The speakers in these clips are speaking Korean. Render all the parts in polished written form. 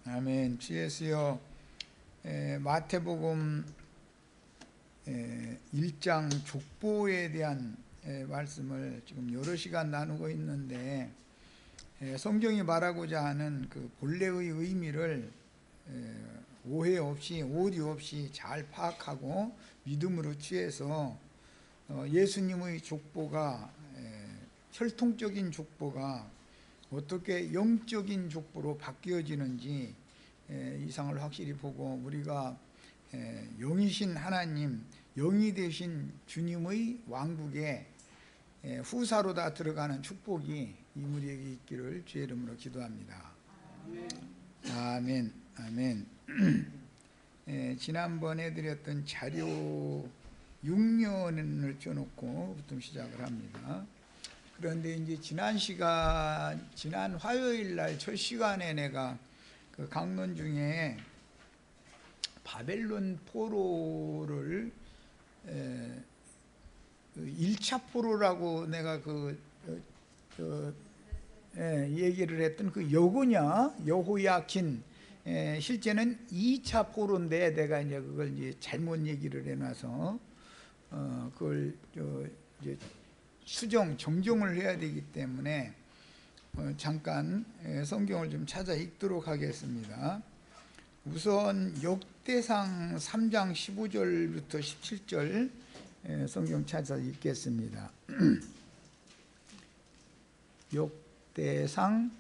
아멘. 주 예수여, 마태복음 1장 족보에 대한 말씀을 지금 여러 시간 나누고 있는데, 성경이 말하고자 하는 그 본래의 의미를 오해 없이 오류 없이 잘 파악하고 믿음으로 취해서 예수님의 족보가, 혈통적인 족보가 어떻게 영적인 족보로 바뀌어지는지 이상을 확실히 보고, 우리가 영이신 하나님, 영이 되신 주님의 왕국에 후사로 다 들어가는 축복이 이 우리에게 있기를 주의 이름으로 기도합니다. 아멘. 아멘. 지난번에 드렸던 자료 6년을 쪄놓고 시작을 합니다. 그런데 이제 지난 화요일 날 첫 시간에 내가 그 강론 중에 바벨론 포로를 1차 포로라고 내가 얘기를 했던 그 여호야킨, 실제는 2차 포로인데 내가 이제 그걸 이제 잘못 얘기를 해놔서 그걸 이제 정정을 해야 되기 때문에 잠깐 성경을 좀 찾아 읽도록 하겠습니다. 우선 역대상 3장 15절부터 17절 성경 찾아 읽겠습니다. 역대상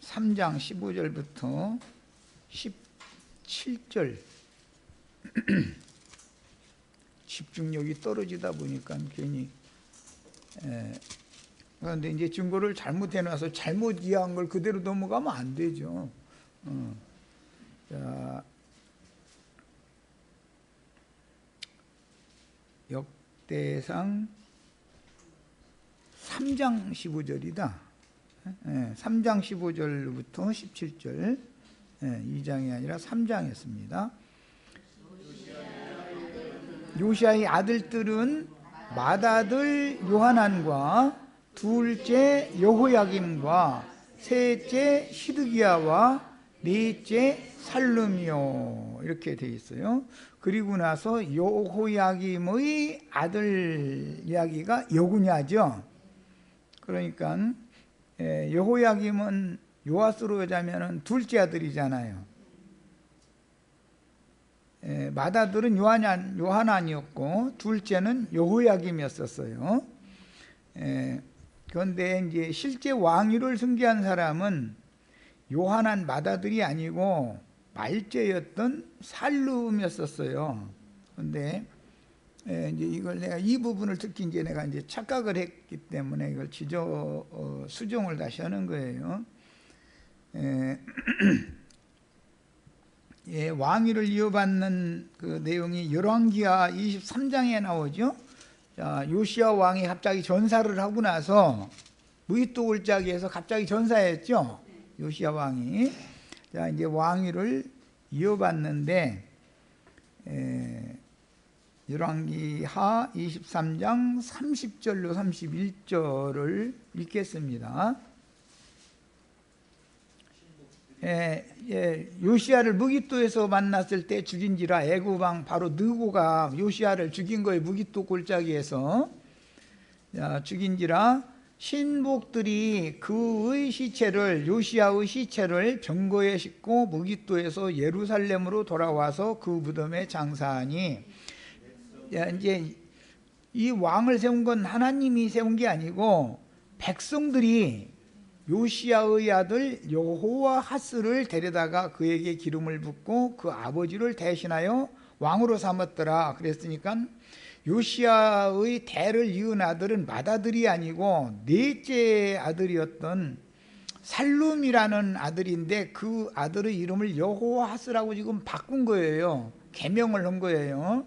3장 15절부터 17절. 집중력이 떨어지다 보니까 괜히 그런데 이제 증거를 잘못해 놔서 잘못 이해한 걸 그대로 넘어가면 안 되죠. 자, 역대상 3장 15절이다. 3장 15절부터 17절. 2장이 아니라 3장이었습니다. 요시아의 아들들은 맏아들 요하난과 둘째 여호야김과 셋째 시드기야와 넷째 살룸이요, 이렇게 되어 있어요. 그리고 나서 여호야김의 아들 이야기가 여구냐죠. 그러니까 여호야김은 요아스로 자면은 둘째 아들이잖아요. 맏아들은 요하난이었고 둘째는 여호야김이었어요. 그런데 이제 실제 왕위를 승계한 사람은 요하난 맏아들이 아니고 말째였던 살룸이었어요. 그런데 이제 이걸 내가 이 부분을 특히 이제 내가 이제 착각을 했기 때문에 이걸 수정을 다시 하는 거예요. 왕위를 이어받는 그 내용이 열왕기하 23장에 나오죠. 자, 요시야 왕이 갑자기 전사를 하고 나서 무이또 골짜기에서 갑자기 전사했죠. 요시야 왕이. 자, 이제 왕위를 이어받는데 열왕기하 23장 30절로 31절을 읽겠습니다. 요시야를 무기또에서 만났을 때 죽인지라. 애굽왕 바로 느고가 요시야를 죽인 거예요. 무기또 골짜기에서 죽인지라. 신복들이 그의 시체를, 요시야의 시체를 병거에 싣고 무기또에서 예루살렘으로 돌아와서 그 무덤에 장사하니, 이제 이 왕을 세운 건 하나님이 세운 게 아니고 백성들이 요시야의 아들 여호와하스를 데려다가 그에게 기름을 붓고 그 아버지를 대신하여 왕으로 삼았더라. 그랬으니까 요시야의 대를 이은 아들은 맏아들이 아니고 넷째 아들이었던 살룸이라는 아들인데 그 아들의 이름을 여호와하스라고 지금 바꾼 거예요. 개명을 한 거예요.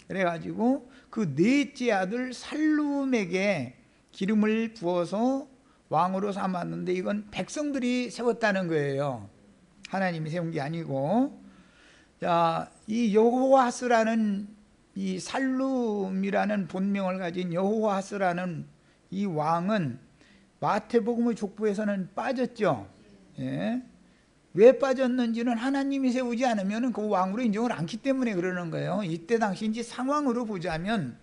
그래가지고 그 넷째 아들 살룸에게 기름을 부어서 왕으로 삼았는데 이건 백성들이 세웠다는 거예요. 하나님이 세운 게 아니고. 자, 이 여호와하스라는 이 살룸이라는 본명을 가진 여호와하스라는 이 왕은 마태복음의 족보에서는 빠졌죠. 예. 왜 빠졌는지는 하나님이 세우지 않으면 그 왕으로 인정을 않기 때문에 그러는 거예요. 이때 당시 이제 상황으로 보자면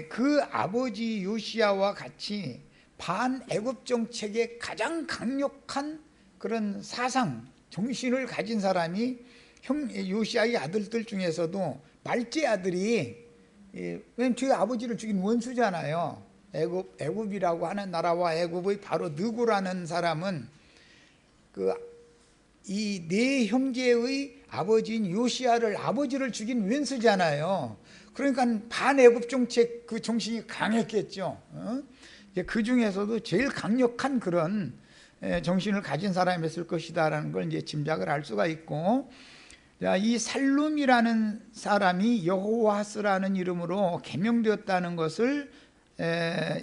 그 아버지 요시야와 같이 반애굽 정책의 가장 강력한 그런 사상, 정신을 가진 사람이 요시야의 아들들 중에서도 말제 아들이, 왜냐면 저희 아버지를 죽인 원수잖아요. 애굽이라고 하는 나라와 애굽의 바로 느고라는 사람은 이 네 형제의 아버지인 요시야를 아버지를 죽인 왼수잖아요. 그러니까 반애굽 정책 그 정신이 강했겠죠. 그 중에서도 제일 강력한 그런 정신을 가진 사람이었을 것이다라는 걸 이제 짐작을 할 수가 있고, 이 살룸이라는 사람이 여호와스라는 이름으로 개명되었다는 것을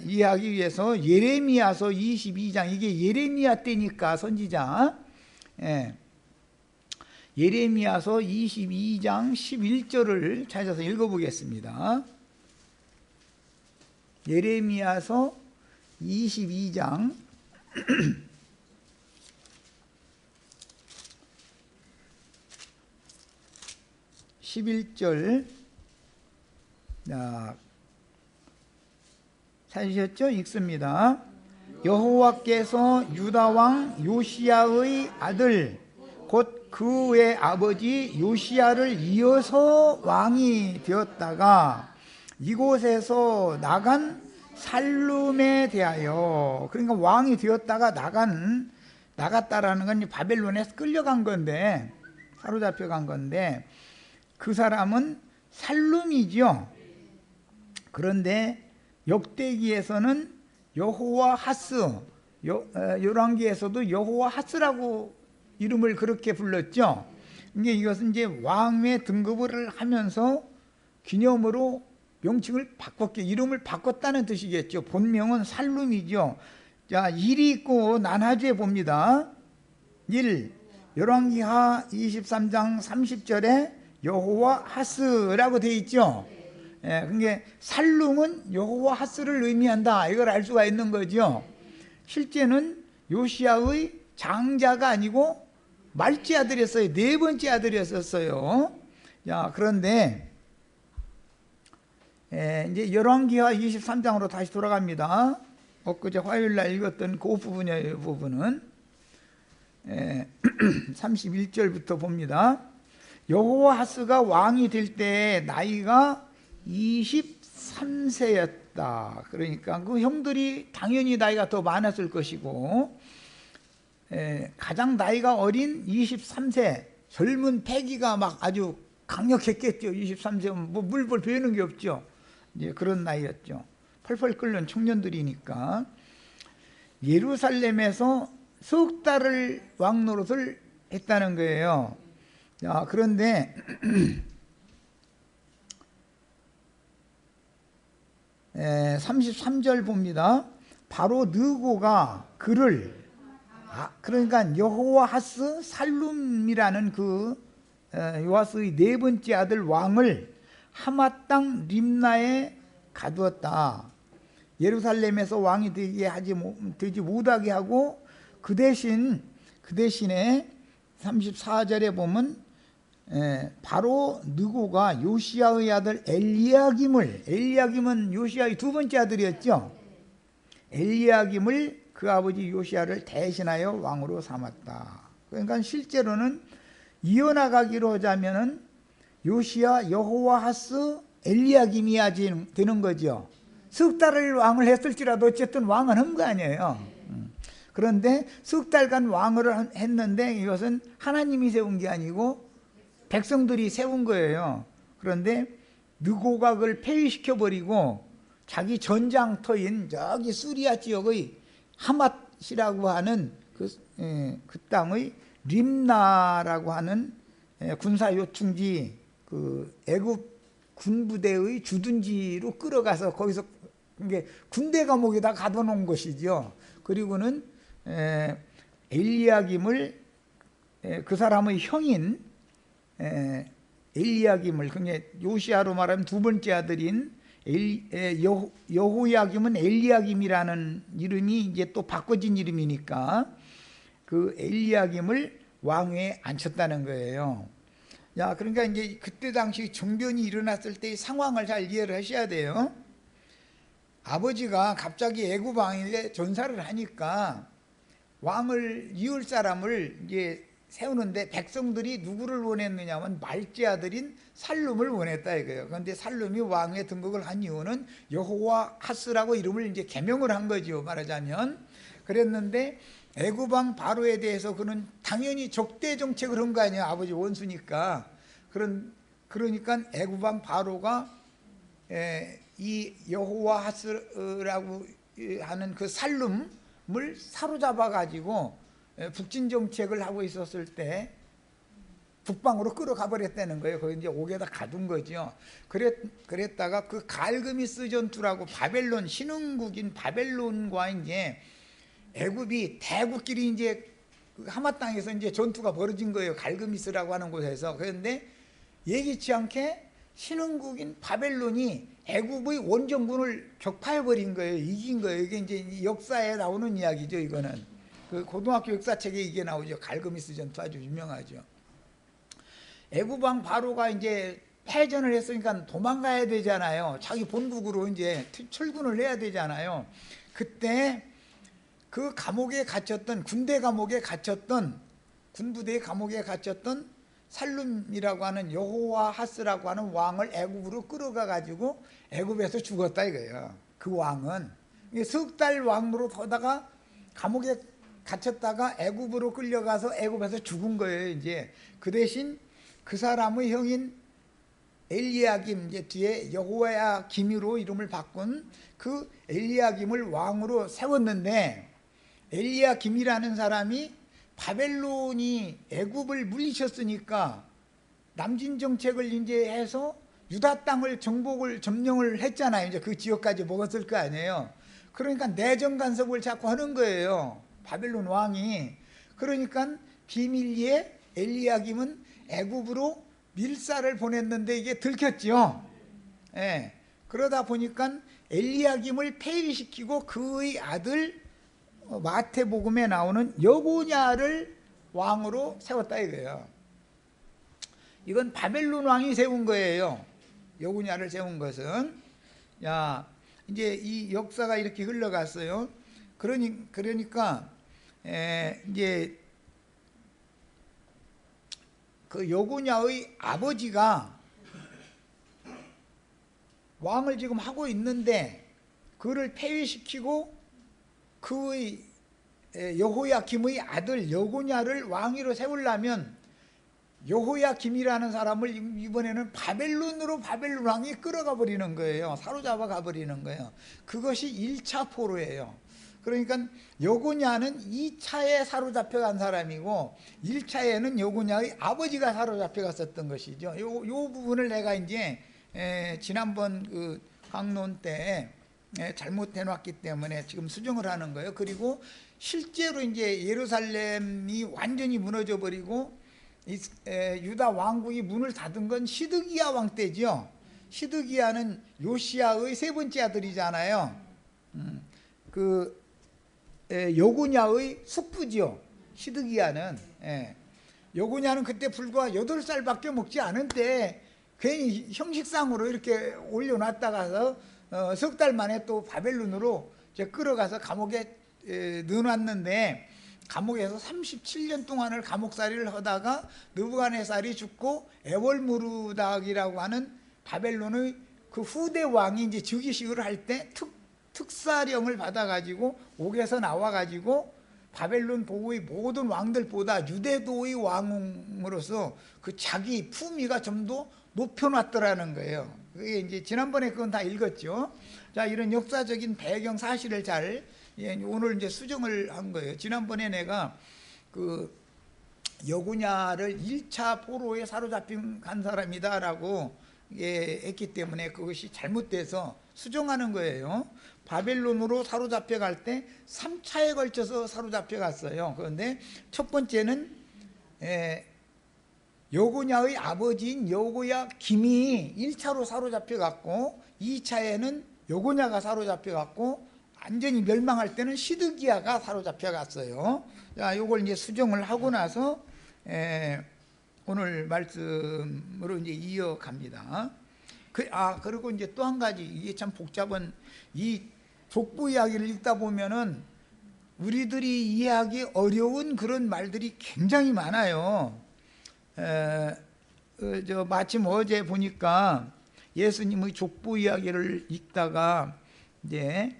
이해하기 위해서 예레미야서 22장, 이게 예레미야 때니까 선지자, 예레미야서 22장 11절을 찾아서 읽어보겠습니다. 예레미야서 22장 11절 찾으셨죠? 읽습니다. 여호와께서 유다 왕 요시야의 아들 곧 그의 아버지 요시야를 이어서 왕이 되었다가 이곳에서 나간 살룸에 대하여, 그러니까 왕이 되었다가 나갔다라는 건 바벨론에서 끌려간 건데, 사로잡혀 간 건데, 그 사람은 살룸이죠. 그런데 역대기에서는 여호와 하스, 열왕기에서도 여호와 하스라고 이름을 그렇게 불렀죠. 이것은 이제 왕의 등급을 하면서 기념으로 명칭을 이름을 바꿨다는 뜻이겠죠. 본명은 살룸이죠. 자, 일이 있고 난하주에 봅니다. 1. 열왕기하 23장 30절에 여호와 하스라고 되어 있죠. 그러니까 살룸은 여호와 하스를 의미한다, 이걸 알 수가 있는 거죠. 실제는 요시야의 장자가 아니고 말째 아들이었어요. 네 번째 아들이었어요. 자, 그런데 이제 열왕기하 23장으로 다시 돌아갑니다. 엊그제 화요일 날 읽었던 그 부분이에요. 부분은 31절부터 봅니다. 여호와하스가 왕이 될 때 나이가 23세였다. 그러니까 그 형들이 당연히 나이가 더 많았을 것이고, 가장 나이가 어린 23세, 젊은 패기가 막 아주 강력했겠죠. 23세면 뭐 물볼 배우는 게 없죠. 이제 그런 나이였죠. 펄펄 끓는 청년들이니까. 예루살렘에서 석 달을 왕 노릇을 했다는 거예요. 자, 그런데 33절 봅니다. 바로 느고가 그를, 그러니까 여호와하스 살룸이라는 그 요아스의 네 번째 아들 왕을 하마 땅 림나에 가두었다. 예루살렘에서 왕이 되지 못하게 하고, 그 대신에 34절에 보면 바로 느고가 요시야의 아들 엘리야김은 요시야의 두 번째 아들이었죠. 엘리야김을 그 아버지 요시야를 대신하여 왕으로 삼았다. 그러니까 실제로는 이어나가기로 하자면은 요시야, 여호와하스, 엘리야김이야 되는 거죠. 석 달을 왕을 했을지라도 어쨌든 왕은 한 거 아니에요. 그런데 석 달간 왕을 했는데 이것은 하나님이 세운 게 아니고 백성들이 세운 거예요. 그런데 느고가 그걸 폐위시켜버리고 자기 전장터인 저기 수리아 지역의 하맛이라고 하는 그 땅의 림나라고 하는 군사 요충지, 그 애굽 군부대의 주둔지로 끌어가서 거기서 군대 감옥에다 가둬놓은 것이죠. 그리고는 엘리야김을, 그 사람의 형인 엘리야김을, 그게 요시야로 말하면 두 번째 아들인 여호야김은 엘리야김이라는 이름이 이제 또 바꿔진 이름이니까 그 엘리야김을 왕위에 앉혔다는 거예요. 야, 그러니까 이제 그때 당시 정변이 일어났을 때의 상황을 잘 이해를 하셔야 돼요. 아버지가 갑자기 애굽 왕에게 전사를 하니까 왕을 이을 사람을 이제 세우는데 백성들이 누구를 원했느냐면 말제 아들인 살룸을 원했다 이거예요. 그런데 살룸이 왕에 등극을 한 이유는 여호와 하스라고 이름을 이제 개명을 한 거죠, 말하자면. 그랬는데 애굽 왕 바로에 대해서 그는 당연히 적대 정책을 한 거 아니에요. 아버지 원수니까. 그러니까 애굽 왕 바로가 이 여호와 하스라고 하는 그 살룸을 사로잡아 가지고 북진 정책을 하고 있었을 때 북방으로 끌어가 버렸다는 거예요. 거기 이제 옥에다 가둔 거죠. 그랬다가 그 갈그미스 전투라고 바벨론 신흥국인 바벨론과 이제 애굽이 대국끼리 이제 하마 땅에서 이제 전투가 벌어진 거예요. 갈그미스라고 하는 곳에서. 그런데 예기치 않게 신흥국인 바벨론이 애굽의 원정군을 격파해 버린 거예요. 이긴 거예요. 이게 이제 역사에 나오는 이야기죠. 이거는 그 고등학교 역사책에 이게 나오죠. 갈그미스 전투 아주 유명하죠. 애굽 왕 바로가 이제 패전을 했으니까 도망가야 되잖아요. 자기 본국으로 이제 출군을 해야 되잖아요. 그때 그 감옥에 갇혔던 군대 감옥에 갇혔던 군부대 감옥에 갇혔던 살룸이라고 하는 여호와 하스라고 하는 왕을 애굽으로 끌어가 가지고 애굽에서 죽었다 이거예요. 그 왕은 석 달 왕으로 보다가 감옥에 갇혔다가 애굽으로 끌려가서 애굽에서 죽은 거예요. 이제 그 대신 그 사람의 형인 엘리야김, 이제 뒤에 여호야김으로 이름을 바꾼 그 엘리야김을 왕으로 세웠는데, 엘리야김이라는 사람이 바벨론이 애굽을 물리쳤으니까 남진 정책을 이제 해서 유다 땅을 점령을 했잖아요. 이제 그 지역까지 먹었을 거 아니에요. 그러니까 내정 간섭을 자꾸 하는 거예요, 바벨론 왕이. 그러니까 비밀리에 엘리야김은 애굽으로 밀사를 보냈는데 이게 들켰죠. 예. 그러다 보니까 엘리야김을 폐위시키고 그의 아들 마태복음에 나오는 여고냐를 왕으로 세웠다 이거예요. 이건 바벨론 왕이 세운 거예요. 여고냐를 세운 것은. 야, 이제 이 역사가 이렇게 흘러갔어요. 그러니까 이제 그 여고냐의 아버지가 왕을 지금 하고 있는데 그를 폐위시키고 그의 여호야김의 아들 여고냐를 왕위로 세우려면 여호야김이라는 사람을 이번에는 바벨론 왕이 끌어가 버리는 거예요. 사로잡아 가버리는 거예요. 그것이 1차 포로예요. 그러니까 여고냐는 2차에 사로잡혀간 사람이고 1차에는 여고냐의 아버지가 사로잡혀 갔었던 것이죠. 요 부분을 내가 이제 지난번 그 강론 때 잘못해 놨기 때문에 지금 수정을 하는 거예요. 그리고 실제로 이제 예루살렘이 완전히 무너져 버리고 유다 왕국이 문을 닫은 건 시드기야 왕 때죠. 시드기야는 요시야의 세 번째 아들이잖아요. 그 여고냐의 숙부지요, 시드기야는. 여고냐는 그때 불과 8살밖에 먹지 않은데 괜히 형식상으로 이렇게 올려놨다가서 석 달 만에 또 바벨론으로 끌어가서 감옥에 넣어놨는데, 감옥에서 37년 동안을 감옥살이를 하다가 느부갓네살이 죽고 에월무르닥이라고 하는 바벨론의 그 후대 왕이 이제 즉위식을 할 때 특사령을 받아가지고 옥에서 나와가지고 바벨론 도의 모든 왕들보다 유대도의 왕으로서 그 자기 품위가 좀 더 높여놨더라는 거예요. 그게 이제 지난번에 그건 다 읽었죠. 자, 이런 역사적인 배경 사실을 잘 오늘 이제 수정을 한 거예요. 지난번에 내가 그 여고냐를 1차 포로에 사로잡힌 간 사람이다라고 했기 때문에 그것이 잘못돼서 수정하는 거예요. 바벨론으로 사로잡혀 갈 때 3차에 걸쳐서 사로잡혀 갔어요. 그런데 첫 번째는 여고냐의 아버지인 여고야김이 1차로 사로잡혀 갔고, 2차에는 여고냐가 사로잡혀 갔고, 완전히 멸망할 때는 시드기야가 사로잡혀 갔어요. 자, 요걸 이제 수정을 하고 나서 오늘 말씀으로 이제 이어갑니다. 그리고 이제 또 한 가지, 이게 참 복잡한 이 족보 이야기를 읽다 보면은 우리들이 이해하기 어려운 그런 말들이 굉장히 많아요. 마침 어제 보니까 예수님의 족보 이야기를 읽다가 이제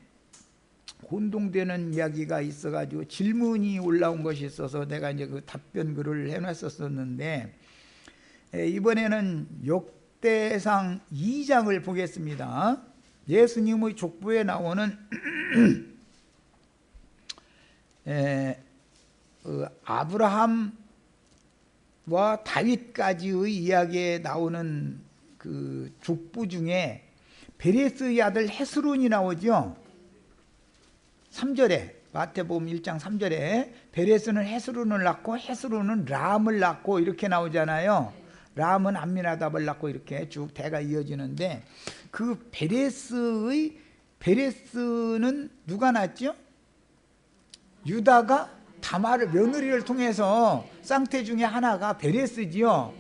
혼동되는 이야기가 있어가지고 질문이 올라온 것이 있어서 내가 이제 그 답변 글을 해놨었는데, 이번에는 역대상 2장을 보겠습니다. 예수님의 족보에 나오는 아브라함과 다윗까지의 이야기에 나오는 그 족보 중에 베레스의 아들 헤스론이 나오죠. 3절에, 마태복음 1장 3절에 베레스는 헤스론을 낳고 헤스론은 람을 낳고 이렇게 나오잖아요. 람은 암미나답을 낳고 이렇게 쭉 대가 이어지는데, 그 베레스는 누가 낳았죠? 유다가 다말을, 며느리를 통해서 쌍태 중에 하나가 베레스지요.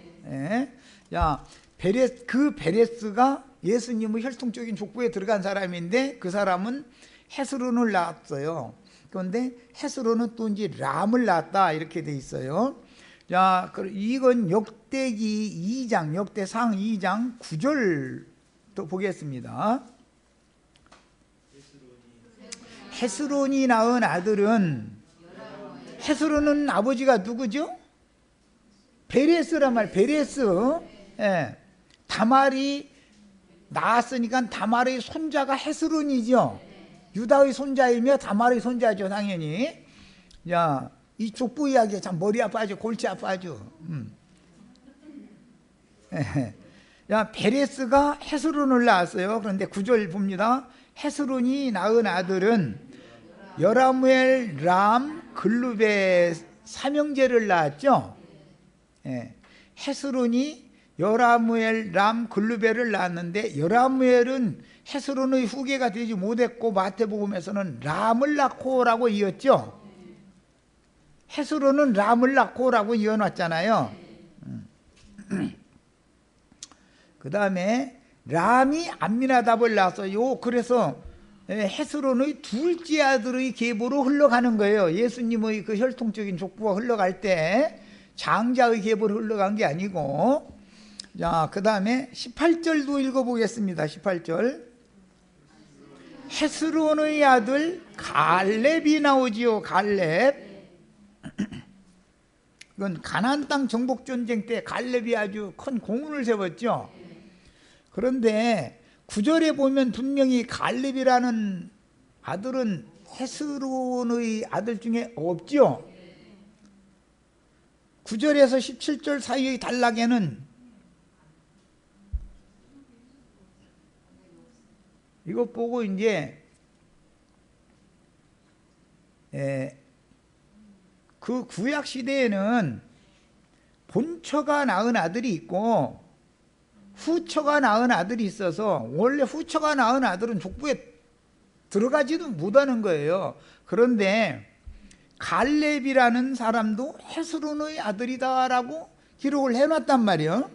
그 베레스가 예수님의 혈통적인 족보에 들어간 사람인데, 그 사람은 헤스론을 낳았어요. 그런데 헤스론은 또 이제 람을 낳았다 이렇게 돼 있어요. 자, 이건 역대기 2장, 역대상 2장 9절 또 보겠습니다. 헤스론이 낳은 아들은, 헤스론은 아버지가 누구죠? 베레스란 말, 베레스. 다말이 낳았으니까 다말의 손자가 헤스론이죠. 유다의 손자이며 다말의 손자죠, 당연히. 야, 이 족보 이야기에 참 머리 아파죠, 골치 아파죠. 야, 베레스가 헤스론을 낳았어요. 그런데 9절 봅니다. 헤스론이 낳은 아들은 여라무엘, 람, 글룹의 삼형제를 낳았죠. 헤스론이 여라무엘, 람, 글루베를 낳았는데, 여라무엘은 헤스론의 후계가 되지 못했고 마태복음에서는 람을 낳고라고 이었죠. 헤스론은 람을 낳고라고 이어놨잖아요. 그 다음에 람이 암미나답을 낳았어요. 그래서 헤스론의 둘째 아들의 계보로 흘러가는 거예요. 예수님의 그 혈통적인 족보가 흘러갈 때 장자의 계보로 흘러간 게 아니고. 자, 그 다음에 18절도 읽어보겠습니다. 18절. 헤스론의 아들 갈렙이 나오지요. 갈렙. 이건 가나안 땅 정복 전쟁 때 갈렙이 아주 큰 공훈을 세웠죠. 그런데 9절에 보면 분명히 갈렙이라는 아들은 헤스론의 아들 중에 없죠. 9절에서 17절 사이의 단락에는 이것 보고 이제 그 구약 시대에는 본처가 낳은 아들이 있고 후처가 낳은 아들이 있어서, 원래 후처가 낳은 아들은 족보에 들어가지도 못하는 거예요. 그런데 갈렙이라는 사람도 헤스론의 아들이다라고 기록을 해놨단 말이에요.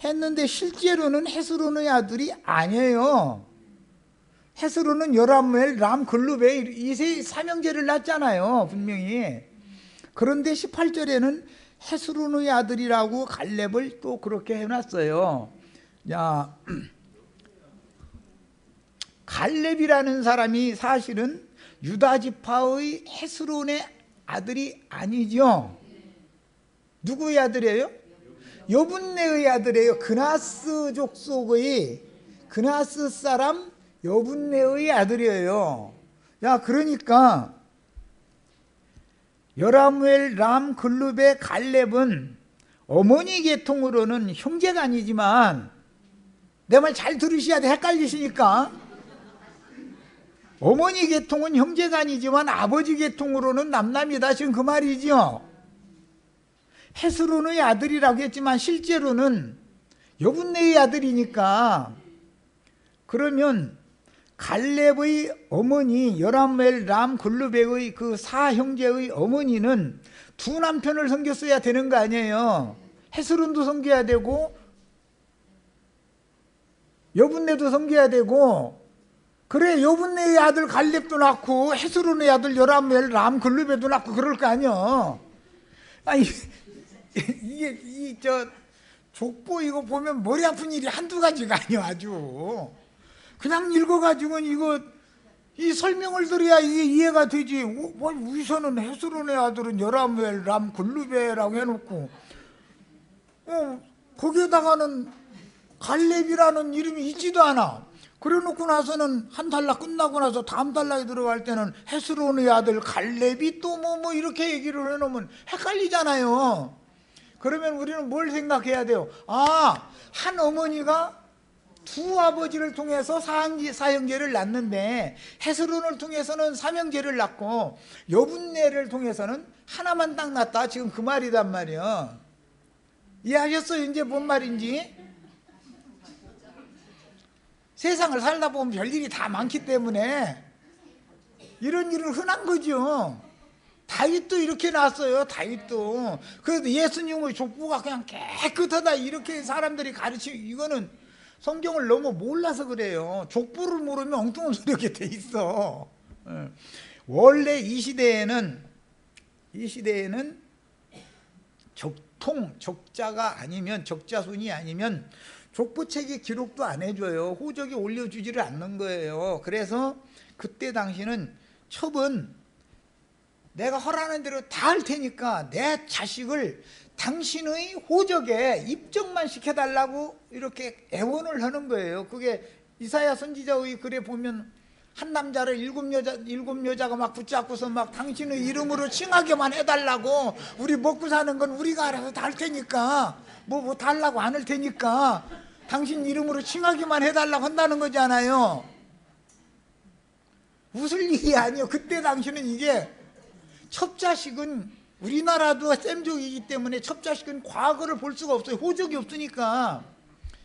했는데 실제로는 헤스론의 아들이 아니에요. 헤스론은 여라무엘, 람, 글루베 이 세 삼형제를 낳았잖아요, 분명히. 그런데 18절에는 헤스론의 아들이라고 갈렙을 또 그렇게 해놨어요. 야, 갈렙이라는 사람이 사실은 유다 지파의 헤스론의 아들이 아니죠. 누구의 아들이에요? 여분네의 아들이에요. 그나스 족속의 그나스 사람 여분네의 아들이에요. 야, 그러니까 여라무엘, 람, 글룹의 갈렙은 어머니 계통으로는 형제가 아니지만, 내 말 잘 들으셔야 돼, 헷갈리시니까. 어머니 계통은 형제가 아니지만 아버지 계통으로는 남남이다, 지금 그 말이죠. 헤스론의 아들이라고 했지만 실제로는 여분네의 아들이니까, 그러면 갈렙의 어머니 여라무엘 람 글루베의 그 사형제의 어머니는 두 남편을 섬겼어야 되는 거 아니에요. 헤스론도 섬겨야 되고 여분네도 섬겨야 되고, 그래 여분네의 아들 갈렙도 낳고 헤스론의 아들 여라무엘 람 글루베도 낳고 그럴 거 아니야. 아니 이게 저 족보 이거 보면 머리 아픈 일이 한두 가지가 아니야. 아주 그냥 읽어가지고는 이거 이 설명을 들어야 이게 이해가 되지. 우선은 헤스론의 아들은 여라무엘 람 글루베라고 해놓고 거기에다가는 갈렙이라는 이름이 있지도 않아. 그래 놓고 나서는 한 달락 끝나고 나서 다음 달락에 들어갈 때는 헤스론의 아들 갈렙이 또 뭐 이렇게 얘기를 해놓으면 헷갈리잖아요. 그러면 우리는 뭘 생각해야 돼요? 한 어머니가 두 아버지를 통해서 사형제를 낳는데 헤스론을 통해서는 삼형제를 낳고 여분네를 통해서는 하나만 딱 낳았다. 지금 그 말이단 말이야. 이해하셨어요? 이제 뭔 말인지? 세상을 살다 보면 별일이 다 많기 때문에 이런 일은 흔한 거죠. 다윗도 이렇게 낳았어요. 다윗도. 그래도 예수님의 족보가 그냥 깨끗하다 이렇게 사람들이 가르치고, 이거는 성경을 너무 몰라서 그래요. 족보를 모르면 엉뚱한 소리 하게 돼 있어. 원래 이 시대에는 적자가 아니면, 적자순이 아니면 족보책에 기록도 안 해줘요. 호적에 올려주지를 않는 거예요. 그래서 그때 당시는 첩은 내가 허락하는 대로 다 할 테니까 내 자식을 당신의 호적에 입적만 시켜달라고 이렇게 애원을 하는 거예요. 그게 이사야 선지자의 글에 보면 한 남자를 일곱 여자가 막 붙잡고서 막 당신의 이름으로 칭하게만 해달라고, 우리 먹고 사는 건 우리가 알아서 다 할 테니까 뭐 달라고 안 할 테니까 당신 이름으로 칭하기만 해달라고 한다는 거잖아요. 웃을 일이 아니에요. 그때 당시는 이게 첩자식은, 우리나라도 셈족이기 때문에 첩자식은 과거를 볼 수가 없어요. 호적이 없으니까.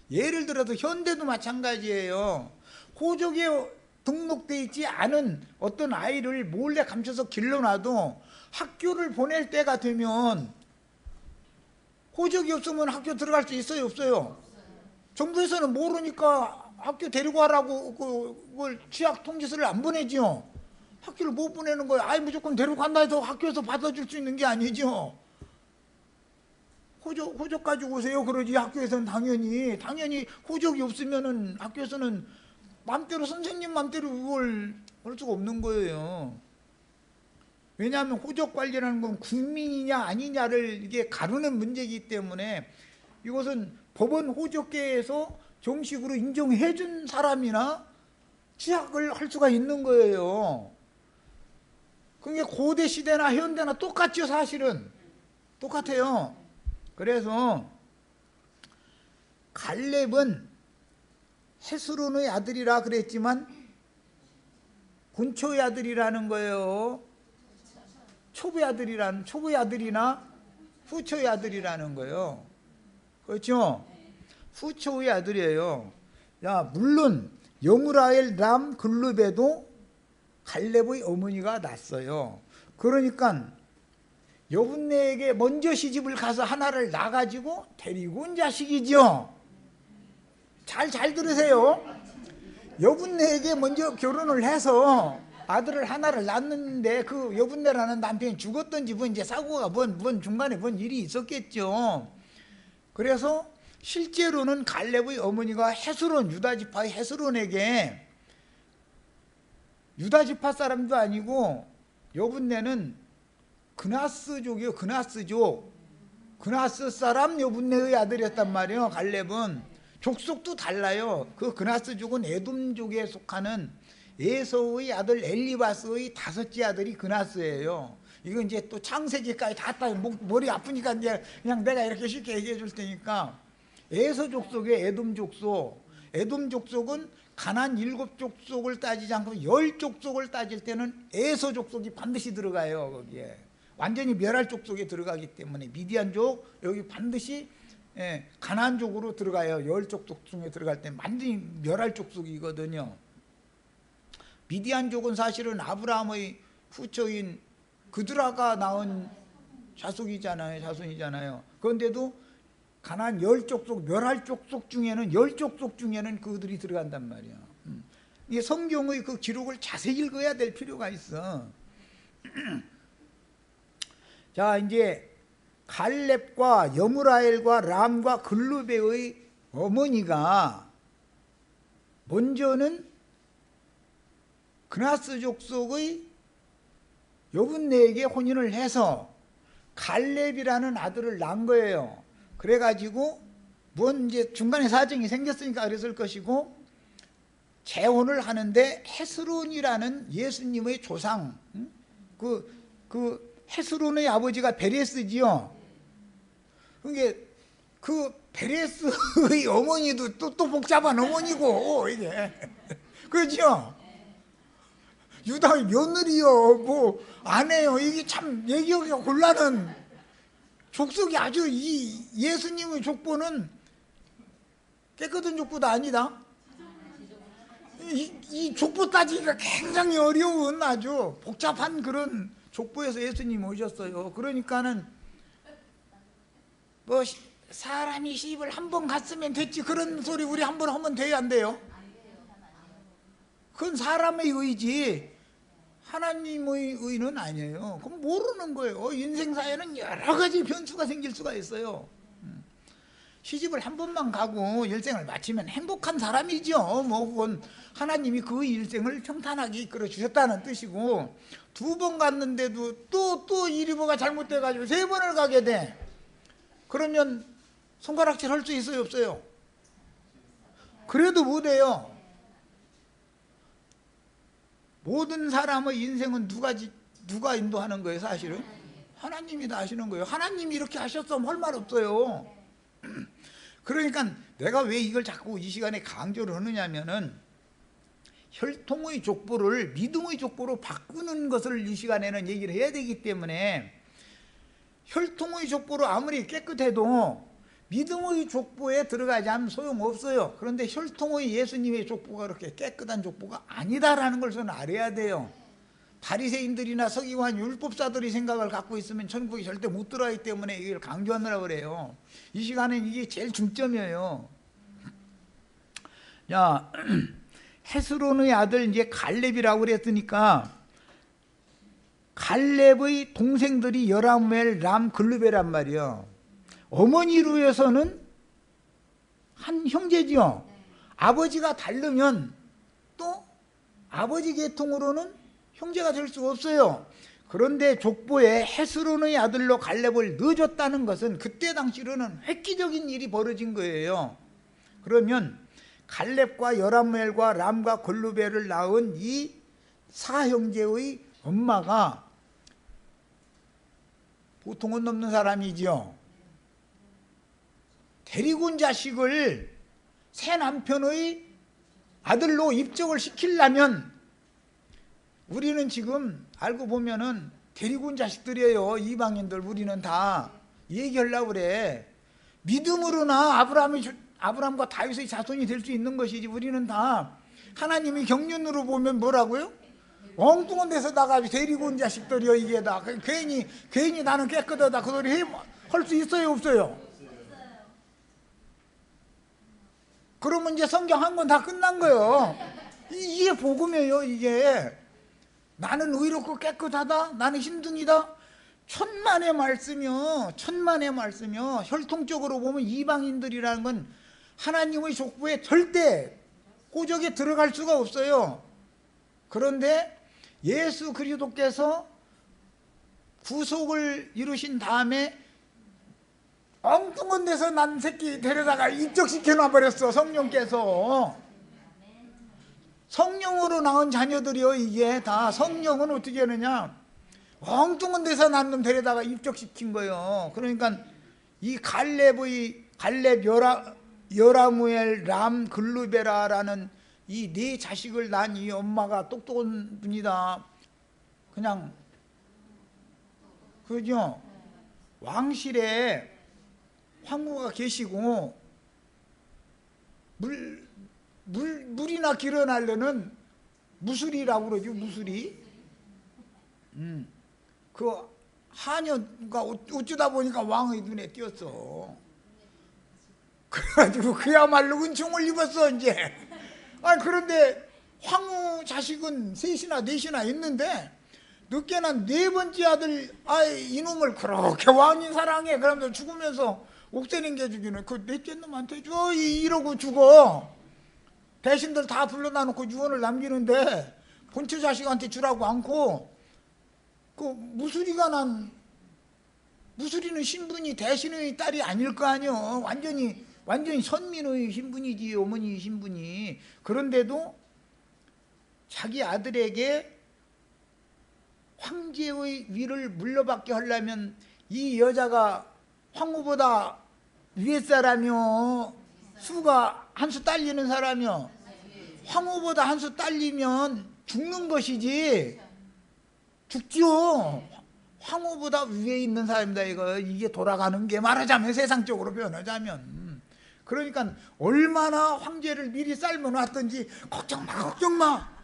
예를 들어서 현대도 마찬가지예요. 호적에 등록되어 있지 않은 어떤 아이를 몰래 감춰서 길러놔도 학교를 보낼 때가 되면 호적이 없으면 학교 들어갈 수 있어요, 없어요? 정부에서는 모르니까 학교 데리고 가라고 그걸 취약 통지서를 안 보내지요. 학교를 못 보내는 거예요. 아이 무조건 데리고 간다 해서 학교에서 받아줄 수 있는 게 아니죠. 호적 가지고 오세요 그러지. 학교에서는 당연히 호적이 없으면은 학교에서는 맘대로, 선생님 맘대로 그걸 할 수가 없는 거예요. 왜냐하면 호적 관리라는 건 국민이냐 아니냐를 이게 가르는 문제이기 때문에 이것은 법원 호적계에서 정식으로 인정해 준 사람이나 취약을 할 수가 있는 거예요. 그게 고대 시대나 현대나 똑같죠. 사실은 똑같아요. 그래서 갈렙은 헤스론의 아들이라 그랬지만 군초의 아들이라는 거예요. 초보의 아들이나 후초의 아들이라는 거예요. 그렇죠? 후초의 아들이에요. 물론 여무라엘 람 글루베도 갈렙의 어머니가 낳았어요. 그러니까 여분네에게 먼저 시집을 가서 하나를 낳아가지고 데리고 온 자식이죠. 잘 들으세요. 여분네에게 먼저 결혼을 해서 아들을 하나를 낳았는데 그 여분네라는 남편이 죽었던지 이제 사고가 중간에 일이 있었겠죠. 그래서 실제로는 갈렙의 어머니가 헤스론, 유다지파의 헤스론에게, 유다지파 사람도 아니고 여분네는 그나스족이요. 그나스 사람 여분네의 아들이었단 말이에요. 갈렙은 족속도 달라요. 그 그나스족은 에돔족에 속하는 에서의 아들 엘리바스의 다섯째 아들이 그나스예요. 이거 이제 또 창세기까지 다 머리 아프니까 이제 그냥 내가 이렇게 쉽게 얘기해 줄 테니까, 에서 족속의 에돔 족속은 가나안 7족속을 따지지 않고 10족속을 따질 때는 에서 족속이 반드시 들어가요. 거기에 완전히 멸할 족속에 들어가기 때문에 미디안족 여기 반드시 가나안족으로 들어가요. 10족속 중에 들어갈 때 완전히 멸할 족속이거든요. 미디안족은 사실은 아브라함의 후처인 그드라가 낳은 자손이잖아요. 그런데도 가나안 10족속, 멸할 족속 중에는 10족속 중에는 그들이 들어간단 말이야. 이게 성경의 그 기록을 자세히 읽어야 될 필요가 있어. 자, 이제 갈렙과 여무라엘과 람과 글루베의 어머니가 먼저는 그나스 족속의 여분네에게 혼인을 해서 갈렙이라는 아들을 낳은 거예요. 그래가지고 뭔 이제 중간에 사정이 생겼으니까 그랬을 것이고, 재혼을 하는데 헤스론이라는 예수님의 조상, 그 헤스론의 아버지가 베레스지요. 그게 그 베레스의 어머니도 또 복잡한 어머니고 이게 그렇죠. 유다의 며느리요, 뭐 아내요. 이게 참 얘기하기가 곤란한 족속이 아주 이 예수님의 족보는 깨끗한 족보도 아니다. 이 족보 따지기가 굉장히 어려운 아주 복잡한 그런 족보에서 예수님이 오셨어요. 그러니까는 뭐 사람이 시집을 한 번 갔으면 됐지 그런 소리 우리 한 번 하면 돼야 안 돼요? 그건 사람의 의지, 하나님의 의는 아니에요. 그럼 모르는 거예요. 인생사에는 여러 가지 변수가 생길 수가 있어요. 시집을 한 번만 가고 일생을 마치면 행복한 사람이죠. 뭐 그건 하나님이 그 일생을 평탄하게 이끌어 주셨다는 뜻이고, 2번 갔는데도 또 일이 뭐가 잘못돼가지고 3번을 가게 돼. 그러면 손가락질 할 수 있어요, 없어요? 그래도 못해요. 모든 사람의 인생은 누가 인도하는 거예요, 사실은? 하나님이 다 하시는 거예요. 하나님이 이렇게 하셨으면 할 말 없어요. 그러니까 내가 왜 이걸 자꾸 이 시간에 강조를 하느냐면은, 혈통의 족보를 믿음의 족보로 바꾸는 것을 이 시간에는 얘기를 해야 되기 때문에, 혈통의 족보로 아무리 깨끗해도 믿음의 족보에 들어가지 않으면 소용없어요. 그런데 혈통의 예수님의 족보가 그렇게 깨끗한 족보가 아니다라는 걸 저는 알아야 돼요. 바리새인들이나 서기관 율법사들이 생각을 갖고 있으면 천국에 절대 못 들어가기 때문에 이걸 강조하느라 그래요. 이 시간엔 이게 제일 중점이에요. 자, 헤스론의 아들 이제 갈렙이라고 그랬으니까, 갈렙의 동생들이 여라무엘, 람, 글루베란 말이요. 어머니로 해서는 한 형제지요. 아버지가 다르면 또 아버지 계통으로는 형제가 될 수 없어요. 그런데 족보에 헤스론의 아들로 갈렙을 넣어줬다는 것은 그때 당시로는 획기적인 일이 벌어진 거예요. 그러면 갈렙과 여라무엘과 람과 글루베를 낳은 이 사형제의 엄마가 보통은 넘는 사람이지요. 데리고 온 자식을 새 남편의 아들로 입적을 시키려면, 우리는 지금 알고 보면은 데리고 온 자식들이에요. 이방인들 우리는 다 얘기하려고 그래. 믿음으로나 아브라함과 다윗의 자손이 될 수 있는 것이지, 우리는 다 하나님이 경륜으로 보면 뭐라고요? 엉뚱한 데서 나가서 데리고 온 자식들이요. 이게 다 괜히 나는 깨끗하다 그 소리 할 수 있어요, 없어요? 그러면 이제 성경 한 권 다 끝난 거예요. 이게 복음이에요. 이게 나는 의롭고 깨끗하다, 나는 신등이다, 천만의 말씀이요. 혈통적으로 보면 이방인들이라는 건 하나님의 족보에 절대 호적에 들어갈 수가 없어요. 그런데 예수 그리스도께서 구속을 이루신 다음에 엉뚱한 데서 난 새끼 데려다가 입적시켜 놔버렸어. 성령께서. 성령으로 낳은 자녀들이요. 이게 다 성령은 어떻게 하느냐, 엉뚱한 데서 난 놈 데려다가 입적시킨 거예요. 그러니까 이 갈렙 여라무엘, 람, 글루베라라는 이 네 자식을 낳은 이 엄마가 똑똑한 분이다. 그냥 그죠? 왕실에 황후가 계시고 물이나 길어나려는 무술이라고 그러죠. 무술이. 그 하녀가 어쩌다 보니까 왕의 눈에 띄었어. 그래가지고 그야말로 은총을 입었어 이제. 그런데 황후 자식은 셋이나 넷이나 있는데 늦게는 네 번째 아들 이놈을 그렇게 왕이 사랑해. 그러면서 죽으면서 옥새는 게 죽이는 그 넷째 놈한테 줘 이러고 죽어. 대신들 다 불러다 놓고 유언을 남기는데 본처 자식한테 주라고 않고, 그 무술이는 신분이 대신의 딸이 아닐 거 아니요. 완전히 선민의 신분이지, 어머니 신분이. 그런데도 자기 아들에게 황제의 위를 물려받게 하려면 이 여자가 황후보다 위에 사람이요, 수가 한 수 딸리는 사람이요, 황후보다 한 수 딸리면 죽는 것이지, 죽지요. 황후보다 위에 있는 사람이다. 이게 돌아가는 게 말하자면, 세상적으로 표현하자면. 그러니까 얼마나 황제를 미리 삶아놨든지 걱정 마.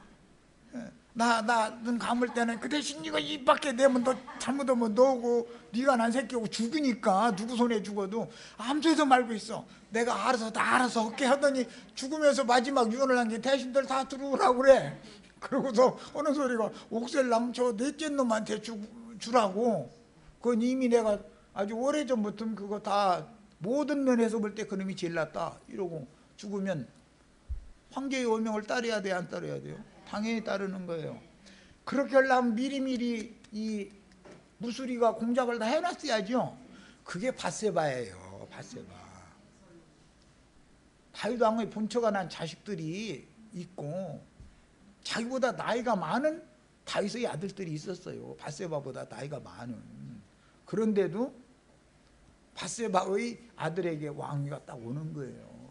나는 감을 때는 그 대신 네가 입 밖에 내면 너 잘못하면 너고 네가 난 새끼고 죽으니까 누구 손에 죽어도 아무 데도 말고 있어. 내가 알아서 할게 하더니 죽으면서 마지막 유언을 한 게 대신들 다 들어오라고 그래. 그러고서 어느 소리가 옥셀랑 저 넷째 놈한테 주라고. 그건 이미 내가 아주 오래전부터 그거 다 모든 면에서 볼 때 그놈이 제일 낫다 이러고 죽으면 황제의 오명을 따라야 돼, 안 따라야 돼요? 당연히 따르는 거예요. 그렇게 하려면 미리미리 이 무술이가 공작을 다 해놨어야죠. 그게 밧세바예요. 밧세바. 다윗 왕의 본처가 난 자식들이 있고 자기보다 나이가 많은 다윗의 아들들이 있었어요. 밧세바보다 나이가 많은. 그런데도 밧세바의 아들에게 왕위가 딱 오는 거예요.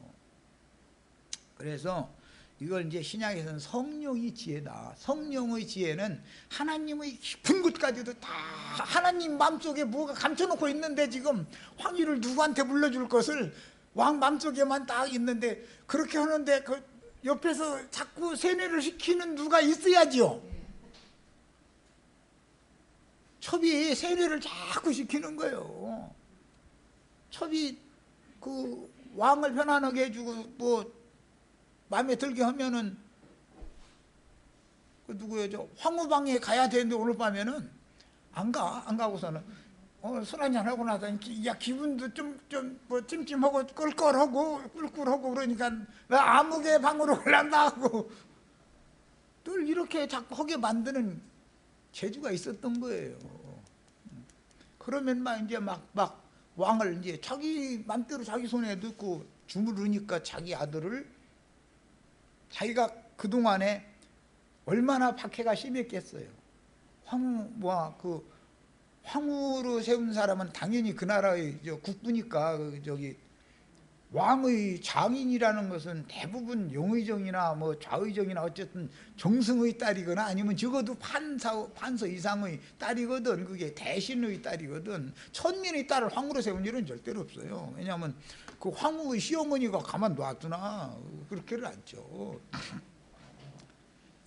그래서 이걸 이제 신약에서는 성령의 지혜다. 성령의 지혜는 하나님의 깊은 곳까지도 다 하나님 마음속에 뭐가 감춰놓고 있는데, 지금 황위를 누구한테 물려줄 것을 왕 마음속에만 딱 있는데, 그렇게 하는데 그 옆에서 자꾸 세뇌를 시키는 누가 있어야지요. 첩이 세뇌를 자꾸 시키는 거예요. 첩이 그 왕을 편안하게 해주고 뭐 마음에 들게 하면은 그 누구예요? 저 황후방에 가야 되는데 오늘 밤에는 안 가고서는 술 한잔 하고 나서 야 기분도 좀 뭐 찜찜하고 꿀꿀하고 그러니까 왜 아무개 방으로 올란다 하고 늘 이렇게 자꾸 하게 만드는 재주가 있었던 거예요. 그러면 이제 막 왕을 이제 자기 맘대로 자기 손에 넣고 주무르니까 자기 아들을, 자기가 그동안에 얼마나 박해가 심했겠어요. 황후로 세운 사람은 당연히 그 나라의 국부니까, 왕의 장인이라는 것은 대부분 영의정이나 뭐 좌의정이나 어쨌든 정승의 딸이거나 아니면 적어도 판서 이상의 딸이거든. 그게 대신의 딸이거든. 천민의 딸을 황후로 세운 일은 절대로 없어요. 왜냐하면 그 황후의 시어머니가 가만 놔두나 그렇게를 않죠.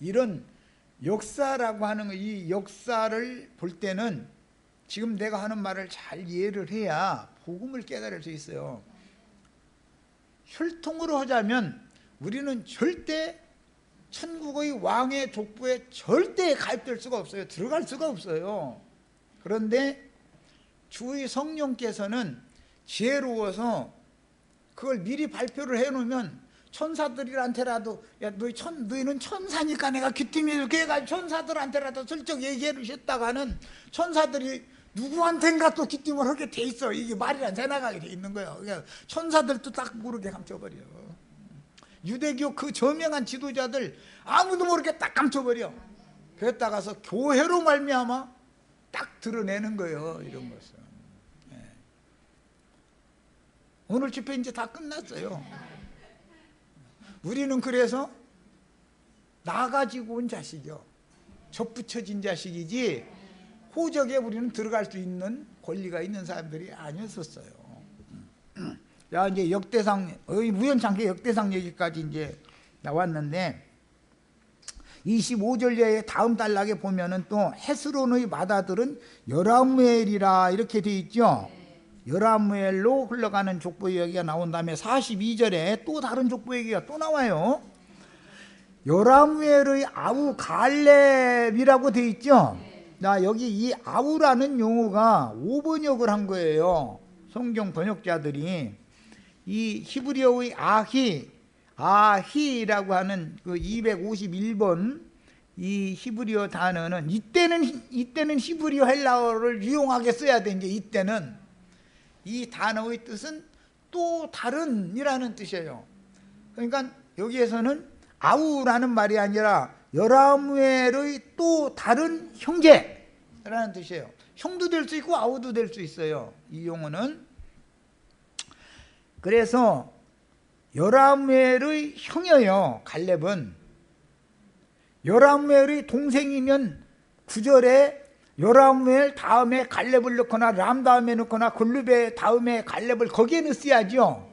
이런 역사라고 하는 이 역사를 볼 때는 지금 내가 하는 말을 잘 이해를 해야 복음을 깨달을 수 있어요. 혈통으로 하자면 우리는 절대 천국의 왕의 족보에 절대 가입될 수가 없어요. 들어갈 수가 없어요. 그런데 주의 성령께서는 지혜로워서 그걸 미리 발표를 해놓으면 천사들한테라도 야 너희는 천사니까 내가 귀띔해줄게 해가지고 천사들한테라도 슬쩍 얘기해 주셨다가는 천사들이 누구한텐가 또 귀띔을 하게 돼 있어. 이게 말이란 새나가게 돼 있는 거예요. 그러니까 천사들도 딱 모르게 감춰버려. 유대교 그 저명한 지도자들 아무도 모르게 딱 감춰버려. 그랬다 가서 교회로 말미암아 딱 드러내는 거예요. 이런 것은. 오늘 집회 이제 다 끝났어요. 우리는 그래서 나가지고 온 자식이요, 접붙여진 자식이지 호적에 우리는 들어갈 수 있는 권리가 있는 사람들이 아니었었어요. 야, 이제 역대상, 우연찮게 역대상 얘기까지 이제 나왔는데, 25절에 다음 단락에 보면은 또 헤스론의 맏아들은 여라무엘이라 이렇게 돼 있죠. 여라무엘로 흘러가는 족보 이야기가 나온 다음에 42절에 또 다른 족보 얘기가 또 나와요. 여라무엘의 아우 갈렙이라고 돼 있죠. 자, 여기 이 아우라는 용어가 오번역을 한 거예요. 성경 번역자들이. 이 히브리어의 아히라고 하는 그 251번 이 히브리어 단어는 이때는 히브리어 헬라어를 유용하게 써야 돼. 이제 이때는 이 단어의 뜻은 또 다른이라는 뜻이에요. 그러니까 여기에서는 아우라는 말이 아니라 여라무엘의 또 다른 형제라는 뜻이에요. 형도 될 수 있고 아우도 될 수 있어요, 이 용어는. 그래서 여라무엘의 형이에요, 갈렙은. 여라무엘의 동생이면 9절에 여라무엘 다음에 갈렙을 넣거나 람 다음에 넣거나 글룹의 다음에 갈렙을 거기에 넣어야죠.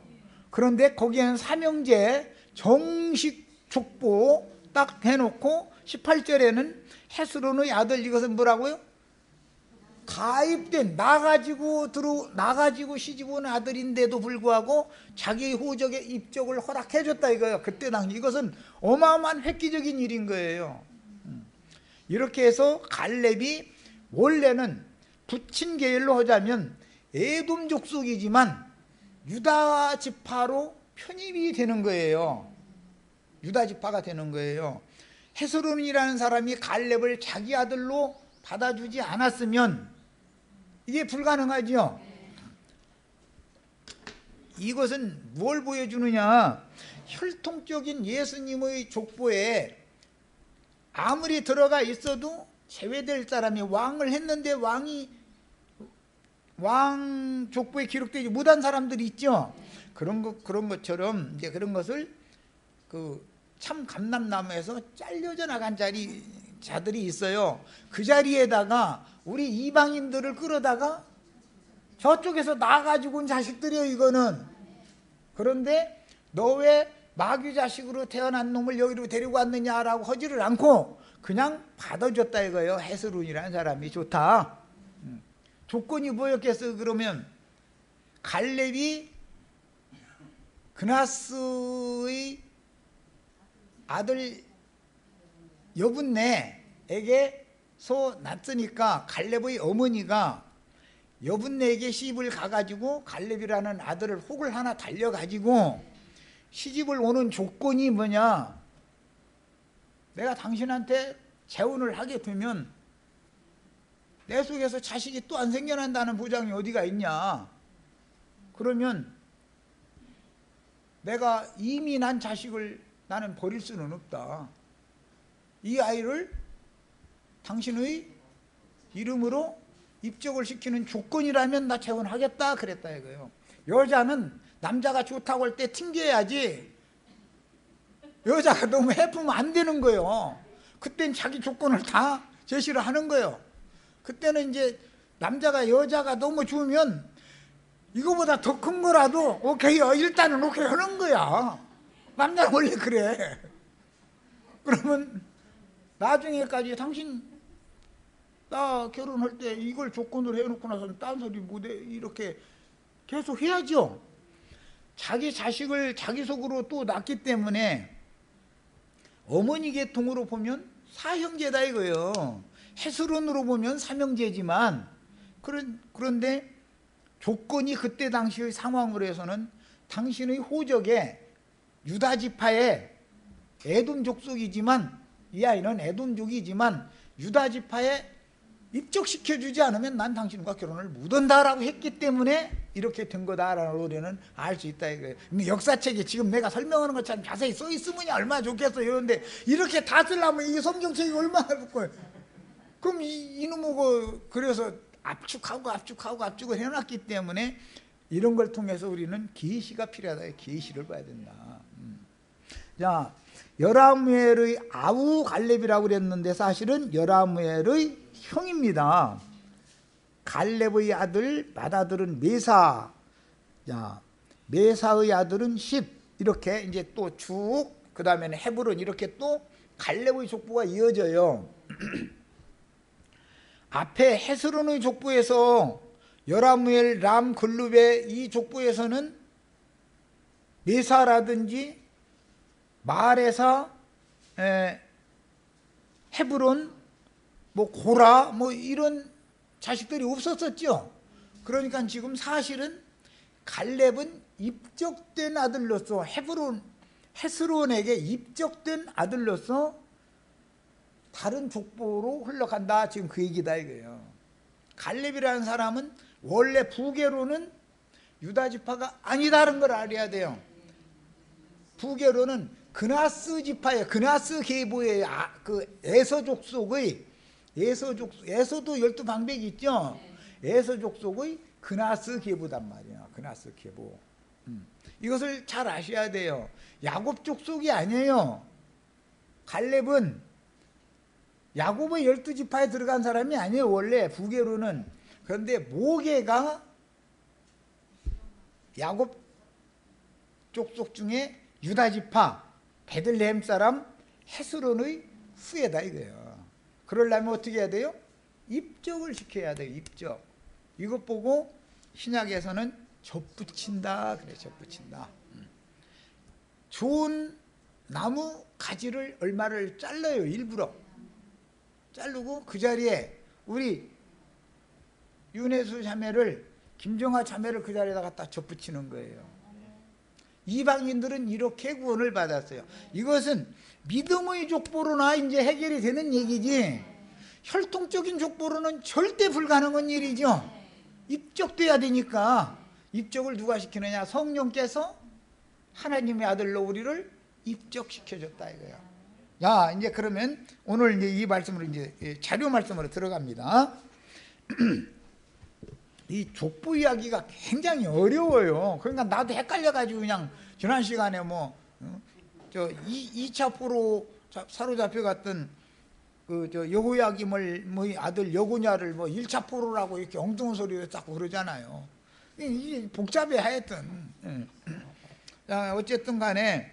그런데 거기에는 삼형제 정식 족보 딱 해놓고 18절에는 헤스론의 아들, 이것은 뭐라고요? 가입된 나가지고 시집 온 아들인데도 불구하고 자기 호적의 입적을 허락해줬다 이거예요. 그때 당시 이것은 어마어마한 획기적인 일인 거예요. 이렇게 해서 갈렙이 원래는 부친 계열로 하자면 에돔 족속이지만 유다 지파로 편입이 되는 거예요. 유다 지파가 되는 거예요. 헤스론이라는 사람이 갈렙을 자기 아들로 받아주지 않았으면 이게 불가능하죠. 이것은 뭘 보여주느냐, 혈통적인 예수님의 족보에 아무리 들어가 있어도 제외될 사람이 왕을 했는데 왕 족보에 기록되지 못한 사람들이 있죠. 그런 것처럼 이제 그런 것을 참 감람나무에서 잘려져 나간 자들이 있어요. 그 자리에다가 우리 이방인들을 끌어다가 저쪽에서 나가지고 온 자식들이에요, 이거는. 그런데 너 왜 마귀 자식으로 태어난 놈을 여기로 데리고 왔느냐라고 하지를 않고 그냥 받아줬다 이거예요. 헤스론이라는 사람이 좋다. 조건이 뭐였겠어? 그러면 갈렙이 그나스의 아들 여분네에게서 낳았으니까 갈렙의 어머니가 여분네에게 시집을 가가지고 갈렙이라는 아들을 혹을 하나 달려가지고 시집을 오는 조건이 뭐냐, 내가 당신한테 재혼을 하게 되면 내 속에서 자식이 또 안 생겨난다는 보장이 어디가 있냐. 그러면 내가 이미 난 자식을 나는 버릴 수는 없다. 이 아이를 당신의 이름으로 입적을 시키는 조건이라면 나 재혼하겠다 그랬다 이거예요. 여자는 남자가 좋다고 할 때 튕겨야지 여자가 너무 해프면 안 되는 거예요. 그땐 자기 조건을 다 제시를 하는 거예요. 그때는 이제 여자가 너무 좋으면 이거보다 더 큰 거라도 오케이, 일단은 오케이 하는 거야. 남자는 원래 그래. 그러면 나중에까지 당신 나 결혼할 때 이걸 조건으로 해놓고 나서는 딴 소리 못해 이렇게 계속 해야죠. 자기 자식을 자기 속으로 또 낳기 때문에 어머니 계통으로 보면 사형제다 이거예요. 헤스론으로 보면 삼형제지만 그런데 조건이 그때 당시의 상황으로 해서는 당신의 호적에 유다 지파의 에돔 족속이지만 이 아이는 에돔족이지만 유다 지파에 입적시켜주지 않으면 난 당신과 결혼을 못한다라고 했기 때문에 이렇게 된 거다라는 우리는 알 수 있다 이거예요. 역사책에 지금 내가 설명하는 것처럼 자세히 써 있으면 얼마나 좋겠어요. 그런데 이렇게 다 쓰려면 이 성경책이 얼마나 좋고요. 그럼 이놈의 그래서 압축을 해놨기 때문에 이런 걸 통해서 우리는 계시가 필요하다. 계시를 봐야 된다. 자, 여라무엘의 아우 갈렙이라고 그랬는데 사실은 여라무엘의 형입니다. 갈렙의 아들 맏아들은 메사, 자, 메사의 아들은 십, 이렇게 이제 또 쭉 그 다음에는 헤브론 이렇게 또 갈렙의 족보가 이어져요. 앞에 헤스론의 족보에서 여라무엘, 람, 글룹의 이 족보에서는 메사라든지 마레사, 헤브론, 뭐 고라, 뭐 이런 자식들이 없었었죠. 그러니까 지금 사실은 갈렙은 입적된 아들로서 헤스론에게 입적된 아들로서 다른 족보로 흘러간다, 지금 그 얘기다 이거예요. 갈렙이라는 사람은 원래 부계로는 유다 지파가 아니다는 걸 알아야 돼요. 부계로는 그나스 지파예요. 그나스 계보의 그 에서족 속의 에서도 12방백이 있죠. 에서족 속의 그나스 계보단 말이에요. 그나스 계보. 이것을 잘 아셔야 돼요. 야곱 족속이 아니에요. 갈렙은 야곱의 12지파에 들어간 사람이 아니에요. 원래 부계로는. 그런데 모계가 야곱 족속 중에 유다지파 베들레헴 사람 헤스론의 후예다 이거예요. 그러려면 어떻게 해야 돼요? 입적을 시켜야 돼요. 입적. 이것 보고 신약에서는 접붙인다 그래. 접붙인다. 좋은 나무 가지를 얼마를 잘라요. 일부러 자르고 그 자리에 우리 윤혜수 자매를, 김정아 자매를 그 자리에다 갖다 접붙이는 거예요. 이방인들은 이렇게 구원을 받았어요. 이것은 믿음의 족보로나 이제 해결이 되는 얘기지, 혈통적인 족보로는 절대 불가능한 일이죠. 입적돼야 되니까. 입적을 누가 시키느냐? 성령께서 하나님의 아들로 우리를 입적시켜줬다 이거야. 자, 이제 그러면 오늘 이제 이 말씀으로 이제 자료 말씀으로 들어갑니다. 이 족보 이야기가 굉장히 어려워요. 그러니까 나도 헷갈려가지고 그냥 지난 시간에 뭐 저 2차 포로 사로잡혀갔던 그 저 여호야김을 뭐 아들 여고냐를 뭐 1차 포로라고 이렇게 엉뚱한 소리를 자꾸 그러잖아요. 이게 복잡해 하여튼. 자, 어쨌든 간에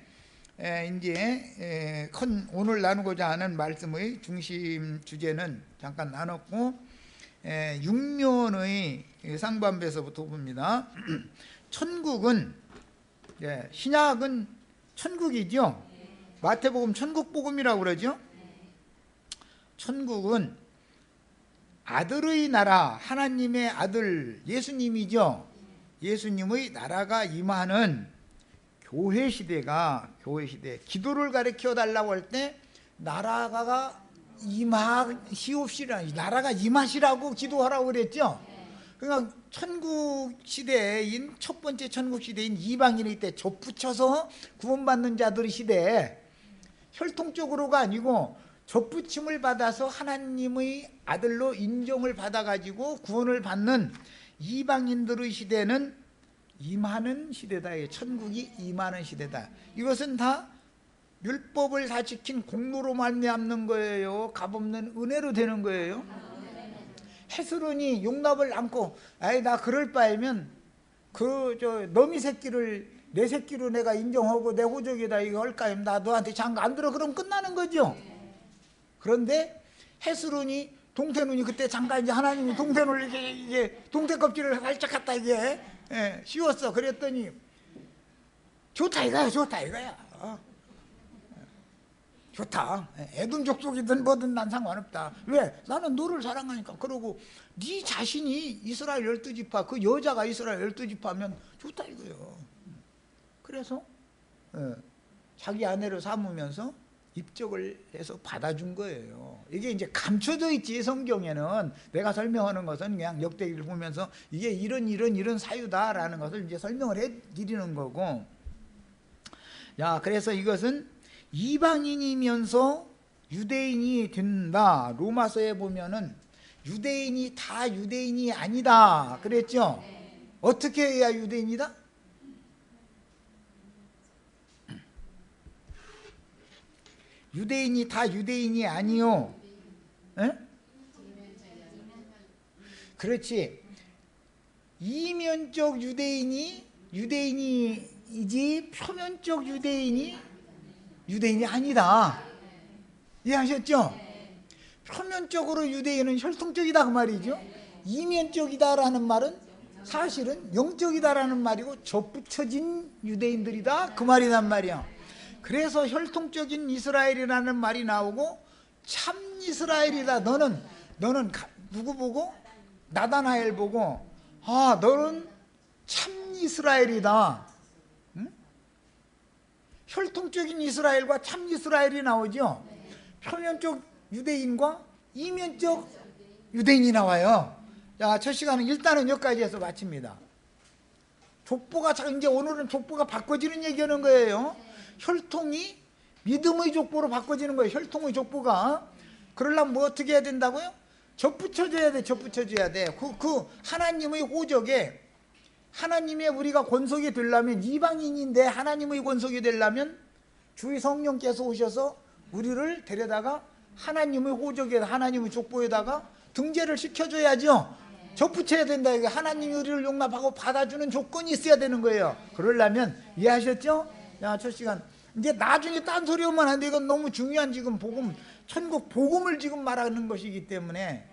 이제 오늘 나누고자 하는 말씀의 중심 주제는 잠깐 나눴고, 육면의 상반부에서부터 봅니다. 천국은, 신약은 천국이죠. 마태복음 천국복음이라고 그러죠. 천국은 아들의 나라, 하나님의 아들 예수님이죠. 예수님의 나라가 임하는 교회 시대가, 교회 시대, 기도를 가르쳐 달라고 할 때 나라가 임하시옵시라, 나라가 임하시라고 기도하라고 그랬죠. 그러니까 천국 시대인, 첫 번째 천국 시대인 이방인의 때 접붙여서 구원받는 자들의 시대에, 혈통적으로가 아니고 접붙임을 받아서 하나님의 아들로 인정을 받아가지고 구원을 받는 이방인들의 시대는 임하는 시대다. 천국이 임하는 시대다. 이것은 다 율법을 다 지킨 공로로 말미암는 거예요? 값없는 은혜로 되는 거예요? 헤스론이 용납을 안고, 아이 나 그럴 바에면 너미 새끼를 내 새끼로 내가 인정하고 내 호적이다 이거 할까, 나 너한테 장가 안 들어, 그럼 끝나는 거죠. 그런데 헤스론이, 동태눈이 그때 잠깐 이제 하나님이 동태눈을 이게 동태 껍질을 살짝 갖다 이게 씌웠어. 그랬더니 좋다 이거야, 좋다 이거야. 좋다. 에돔 족속이든 뭐든 난 상관없다. 왜? 나는 너를 사랑하니까. 그러고 네 자신이 이스라엘 12지파, 그 여자가 이스라엘 12지파면 좋다 이거예요. 그래서 자기 아내를 삼으면서 입적을 해서 받아준 거예요. 이게 이제 감춰져 있지, 성경에는. 내가 설명하는 것은 그냥 역대기를 보면서 이게 이런 사유다라는 것을 이제 설명을 해 드리는 거고. 야, 그래서 이것은 이방인이면서 유대인이 된다. 로마서에 보면은 유대인이 다 유대인이 아니다 그랬죠. 어떻게 해야 유대인이다? 유대인이 다 유대인이 아니요. 에? 그렇지. 이면적 유대인이 유대인이지 표면적 유대인이 아니다. 이해하셨죠? 표면적으로 유대인은 혈통적이다 그 말이죠. 이면적이다라는 말은 사실은 영적이다라는 말이고 접붙여진 유대인들이다 그 말이란 말이야. 그래서 혈통적인 이스라엘이라는 말이 나오고 참 이스라엘이다. 너는 누구 보고? 나다나엘 보고 아 너는 참 이스라엘이다. 응? 혈통적인 이스라엘과 참 이스라엘이 나오죠. 표면적 유대인과 이면적 유대인이 나와요. 자, 첫 시간은 일단은 여기까지 해서 마칩니다. 족보가 이제 오늘은 족보가 바꿔지는 얘기하는 거예요. 혈통이 믿음의 족보로 바꿔지는 거예요. 혈통의 족보가. 그러려면 뭐 어떻게 해야 된다고요? 접붙여줘야 돼. 접붙여줘야 돼. 그 하나님의 호적에 하나님의 우리가 권속이 되려면 이방인인데 하나님의 권속이 되려면 주의 성령께서 오셔서 우리를 데려다가 하나님의 호적에 하나님의 족보에다가 등재를 시켜줘야죠. 접붙여야 된다. 하나님이 우리를 용납하고 받아주는 조건이 있어야 되는 거예요. 그러려면 이해하셨죠? 자, 첫 시간 이제 나중에 딴소리 하면 안 돼. 이건 너무 중요한 지금 복음 천국 복음을 지금 말하는 것이기 때문에